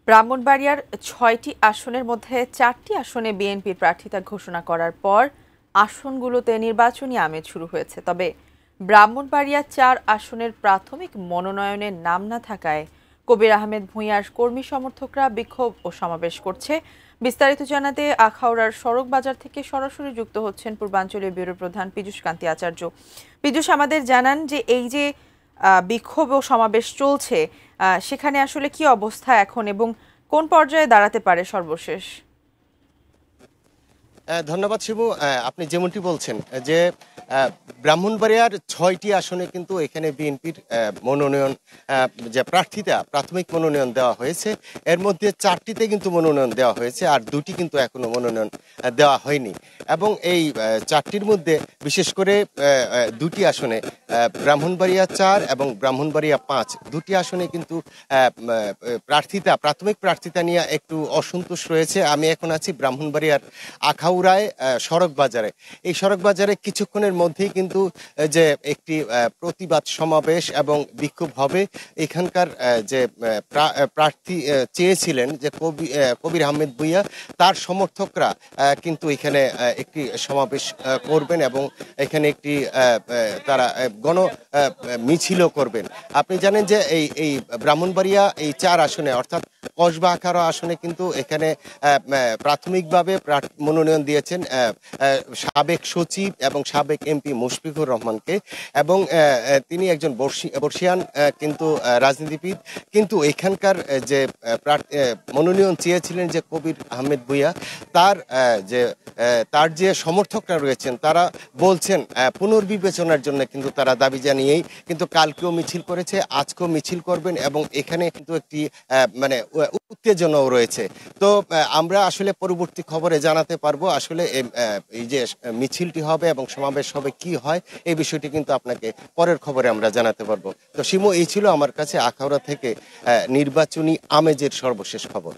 ব্রাহ্মণবাড়িয়ার ৬টি আসনের মধ্যে ৪টি আসনে বিএনপির প্রার্থিতা ঘোষণা করার পর আসনগুলোতে নির্বাচনী আমেজ শুরু হয়েছে। তবে ব্রাহ্মণবাড়িয়া ৪ আসনের প্রাথমিক মনোনয়নের নাম না থাকায় কবির আহমেদ ভূঁইয়ার কর্মী সমর্থকরা বিক্ষোভ ও সমাবেশ করছে। বিস্তারিত জানাতে আখাউড়ার সড়ক বাজার থেকে সরাসরি যুক্ত হচ্ছেন পূর্বাঞ্চলীয় ব্যুরো প্রধান পীযূষ কান্তি আচার্য। পীযূষ, আমাদের জানান যে এই যে বিক্ষোভ ও সমাবেশ চলছে, সেখানে আসলে কি অবস্থা এখন এবং কোন পর্যায়ে দাঁড়াতে পারে সর্বশেষ? ধন্যবাদ শিবু। আপনি যেমনটি বলছেন যে ব্রাহ্মণবাড়িয়ার ৬টি আসনে কিন্তু এখানে বিএনপির মনোনয়ন, যে প্রার্থীতা প্রাথমিক মনোনয়ন দেওয়া হয়েছে, এর মধ্যে ৪টিতে কিন্তু মনোনয়ন দেওয়া হয়েছে, আর ২টি কিন্তু এখনো মনোনয়ন দেওয়া হয়নি। এবং এই ৪টির মধ্যে বিশেষ করে ২টি আসনে ব্রাহ্মণবাড়িয়া ৪ এবং ব্রাহ্মণবাড়িয়া ৫ দুটি আসনে কিন্তু প্রাথমিক প্রার্থিতা নিয়ে একটু অসন্তোষ রয়েছে। আমি এখন আছি ব্রাহ্মণবাড়িয়ার আখাউড়ায় সড়ক বাজারে। এই সড়ক বাজারে কিছুক্ষণের মধ্যেই কিন্তু যে একটি প্রতিবাদ সমাবেশ এবং বিক্ষোভ হবে। এখানকার যে প্রার্থী চেয়েছিলেন যে কবির আহমেদ ভূঁইয়া, তার সমর্থকরা কিন্তু এখানে একটি সমাবেশ করবেন এবং এখানে একটি তারা গণ মিছিলও করবেন। আপনি জানেন যে এই ব্রাহ্মণবাড়িয়া এই ৪ আসনে অর্থাৎ কসবা আখাউড়া আসনে কিন্তু এখানে প্রাথমিকভাবে মনোনয়ন দিয়েছেন সাবেক সচিব এবং সাবেক এমপি মুশফিকুর রহমানকে, এবং তিনি একজন বর্ষিয়ান কিন্তু রাজনীতিবিদ। কিন্তু এখানকার যে মনোনয়ন চেয়েছিলেন যে কবির আহমেদ ভূঁইয়া, তার যে সমর্থকরা রয়েছেন তারা বলছেন পুনর্বিবেচনার জন্য কিন্তু তারা দাবি জানিয়েই কিন্তু কালকেও মিছিল করেছে, আজকেও মিছিল করবেন, এবং এখানে কিন্তু একটি মানে উত্তেজনাও রয়েছে। তো আমরা আসলে পরবর্তী খবরে জানাতে পারবো আসলে এই যে মিছিলটি হবে এবং সমাবেশ হবে কি হয়, এই বিষয়টি কিন্তু আপনাকে পরের খবরে আমরা জানাতে পারবো। তো শিমু, এই ছিল আমার কাছে আখাউড়া থেকে নির্বাচনী আমেজের সর্বশেষ খবর।